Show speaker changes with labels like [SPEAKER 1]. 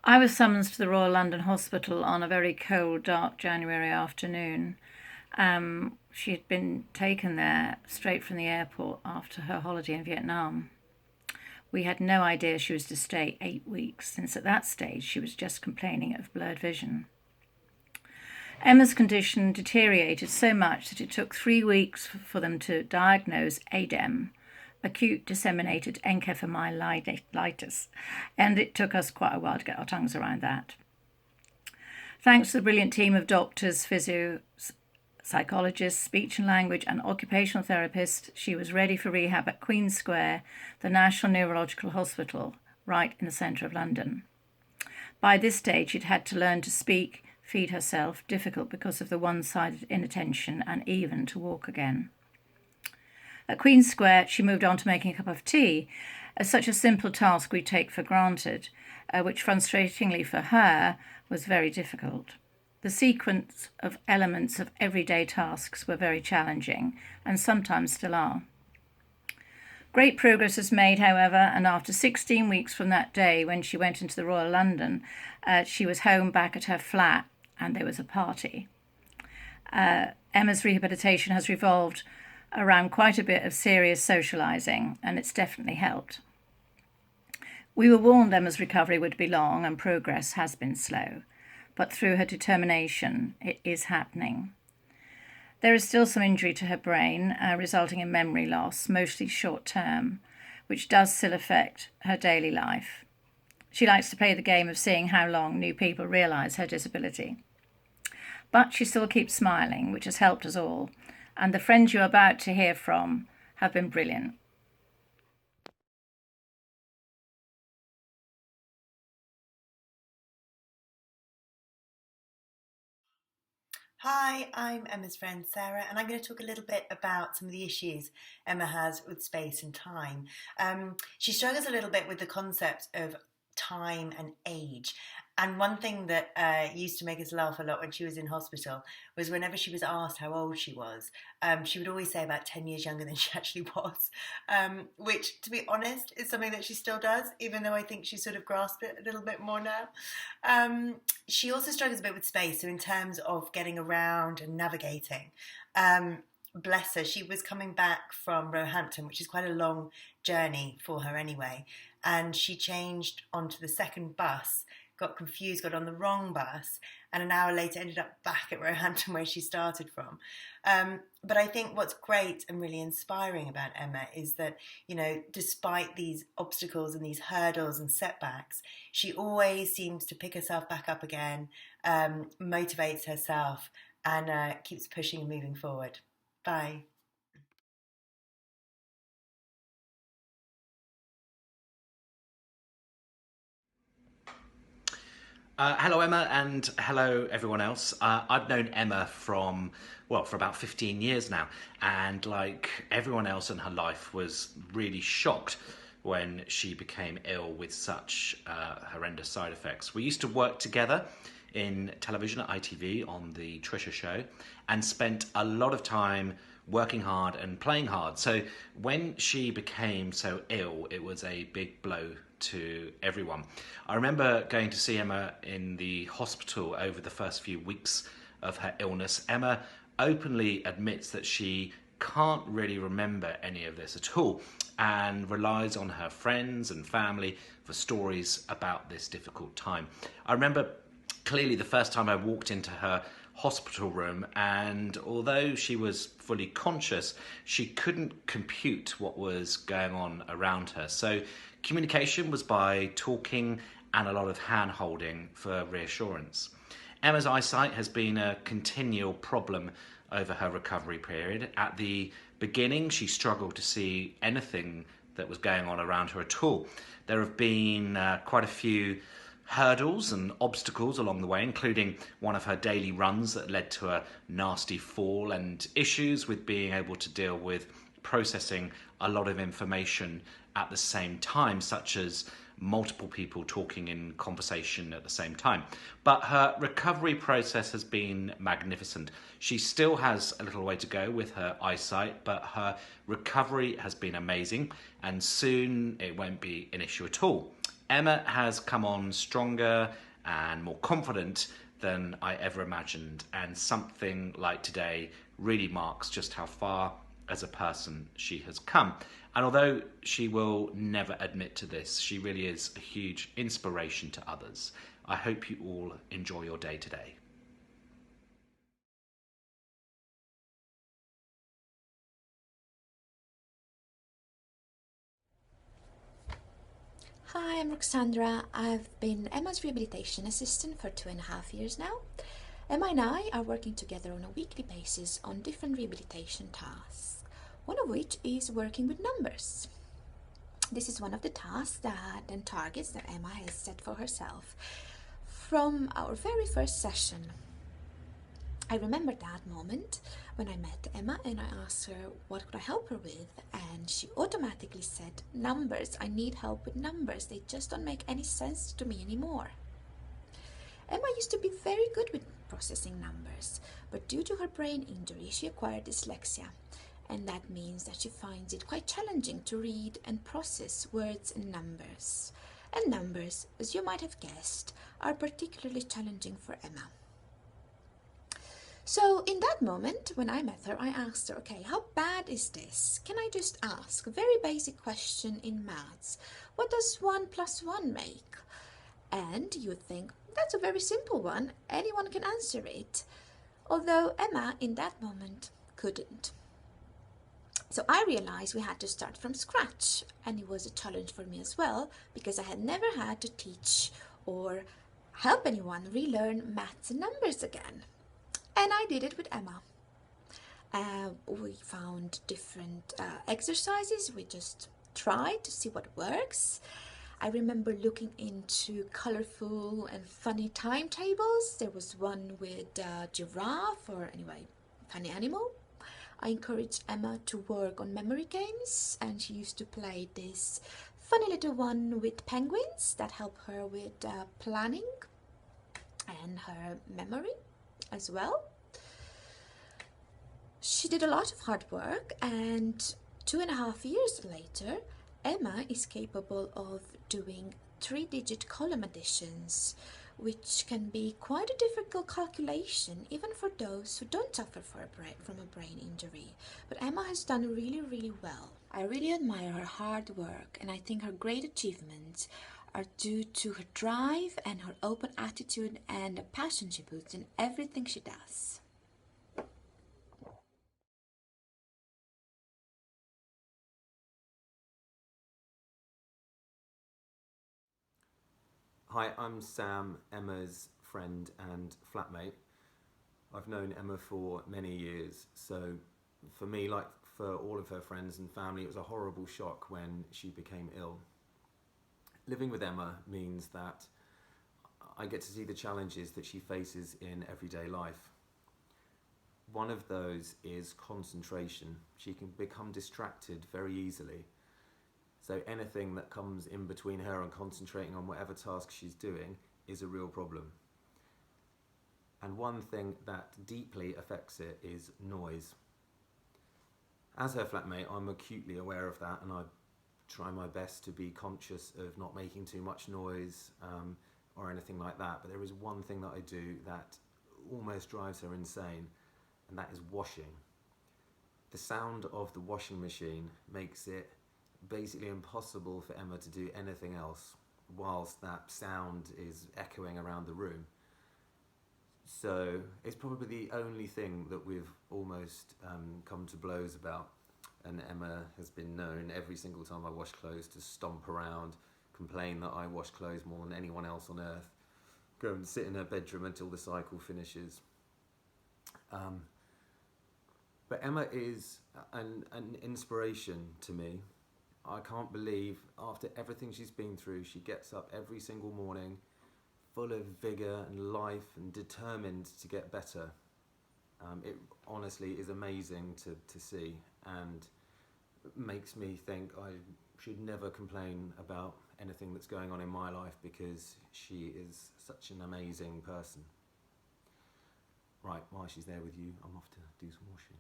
[SPEAKER 1] I was summoned to the Royal London Hospital on a very cold, dark January afternoon. She had been taken there straight from the airport after her holiday in Vietnam. We had no idea she was to stay 8 weeks, since at that stage she was just complaining of blurred vision. Emma's condition deteriorated so much that it took 3 weeks for them to diagnose ADEM, acute disseminated encephalomyelitis, and it took us quite a while to get our tongues around that. Thanks to the brilliant team of doctors, physios, psychologists, speech and language, and occupational therapists, she was ready for rehab at Queen Square, the National Neurological Hospital, right in the centre of London. By this stage, she'd had to learn to speak, feed herself, difficult because of the one-sided inattention, and even to walk again. At Queen Square, she moved on to making a cup of tea, as such a simple task we take for granted, which frustratingly for her was very difficult. The sequence of elements of everyday tasks were very challenging, and sometimes still are. Great progress was made, however, and after 16 weeks from that day when she went into the Royal London, she was home back at her flat, and there was a party. Emma's rehabilitation has revolved around quite a bit of serious socialising, and it's definitely helped. We were warned Emma's recovery would be long, and progress has been slow. But through her determination, it is happening. There is still some injury to her brain, resulting in memory loss, mostly short term, which does still affect her daily life. She likes to play the game of seeing how long new people realise her disability. But she still keeps smiling, which has helped us all, and the friends you're about to hear from have been brilliant.
[SPEAKER 2] Hi, I'm Emma's friend Sarah, and I'm going to talk a little bit about some of the issues Emma has with space and time. She struggles a little bit with the concept of time and age. And one thing that used to make us laugh a lot when she was in hospital was whenever she was asked how old she was, she would always say about 10 years younger than she actually was, which, to be honest, is something that she still does, even though I think she sort of grasped it a little bit more now. Um, she also struggles a bit with space, so in terms of getting around and navigating. Bless her, she was coming back from Roehampton, which is quite a long journey for her anyway, and she changed onto the second bus, got confused, got on the wrong bus, and an hour later ended up back at Roehampton where she started from. But I think what's great and really inspiring about Emma is that, despite these obstacles and these hurdles and setbacks, she always seems to pick herself back up again, motivates herself, and keeps pushing and moving forward. Bye.
[SPEAKER 3] Hello, Emma, and hello, everyone else. I've known Emma for about 15 years now, and like everyone else in her life, was really shocked when she became ill with such horrendous side effects. We used to work together in television at ITV on the Trisha show, and spent a lot of time working hard and playing hard. So when she became so ill, it was a big blow to everyone. I remember going to see Emma in the hospital over the first few weeks of her illness. Emma openly admits that she can't really remember any of this at all, and relies on her friends and family for stories about this difficult time. I remember clearly the first time I walked into her hospital room, and although she was fully conscious, she couldn't compute what was going on around her. So communication was by talking and a lot of hand holding for reassurance. Emma's eyesight has been a continual problem over her recovery period. At the beginning, she struggled to see anything that was going on around her at all. There have been quite a few hurdles and obstacles along the way, including one of her daily runs that led to a nasty fall, and issues with being able to deal with processing a lot of information at the same time, such as multiple people talking in conversation at the same time. But her recovery process has been magnificent. She still has a little way to go with her eyesight, but her recovery has been amazing, and soon it won't be an issue at all. Emma has come on stronger and more confident than I ever imagined, and something like today really marks just how far as a person she has come. And although she will never admit to this, she really is a huge inspiration to others. I hope you all enjoy your day today.
[SPEAKER 4] Hi, I'm Roxandra. I've been Emma's rehabilitation assistant for 2.5 years now. Emma and I are working together on a weekly basis on different rehabilitation tasks, one of which is working with numbers. This is one of the tasks and targets that Emma has set for herself from our very first session. I remember that moment when I met Emma and I asked her what could I help her with, and she automatically said, numbers. I need help with numbers. They just don't make any sense to me anymore. Emma used to be very good with processing numbers, but due to her brain injury she acquired dyslexia, and that means that she finds it quite challenging to read and process words and numbers. And numbers, as you might have guessed, are particularly challenging for Emma. So in that moment, when I met her, I asked her, okay, how bad is this? Can I just ask a very basic question in maths? What does 1 plus 1 make? And you would think, that's a very simple one. Anyone can answer it. Although Emma, in that moment, couldn't. So I realized we had to start from scratch. And it was a challenge for me as well, because I had never had to teach or help anyone relearn maths and numbers again. And I did it with Emma. We found different exercises. We just tried to see what works. I remember looking into colorful and funny timetables. There was one with giraffe, or anyway, funny animal. I encouraged Emma to work on memory games, and she used to play this funny little one with penguins that help her with planning and her memory as well. She did a lot of hard work, and 2.5 years later, Emma is capable of doing 3-digit column additions, which can be quite a difficult calculation even for those who don't suffer from a brain injury. But Emma has done really, really well. I really admire her hard work, and I think her great achievements are due to her drive and her open attitude and the passion she puts in everything she does.
[SPEAKER 5] Hi, I'm Sam, Emma's friend and flatmate. I've known Emma for many years, so for me, like for all of her friends and family, it was a horrible shock when she became ill. Living with Emma means that I get to see the challenges that she faces in everyday life. One of those is concentration. She can become distracted very easily. So anything that comes in between her and concentrating on whatever task she's doing is a real problem. And one thing that deeply affects it is noise. As her flatmate, I'm acutely aware of that, and I try my best to be conscious of not making too much noise or anything like that. But there is one thing that I do that almost drives her insane, and that is washing. The sound of the washing machine makes it basically impossible for Emma to do anything else whilst that sound is echoing around the room. So it's probably the only thing that we've almost come to blows about, and Emma has been known every single time I wash clothes to stomp around, complain that I wash clothes more than anyone else on earth, go and sit in her bedroom until the cycle finishes. But Emma is an inspiration to me. I can't believe, after everything she's been through, she gets up every single morning full of vigour and life and determined to get better. It honestly is amazing to see, and makes me think I should never complain about anything that's going on in my life, because she is such an amazing person. Right, while she's there with you, I'm off to do some washing.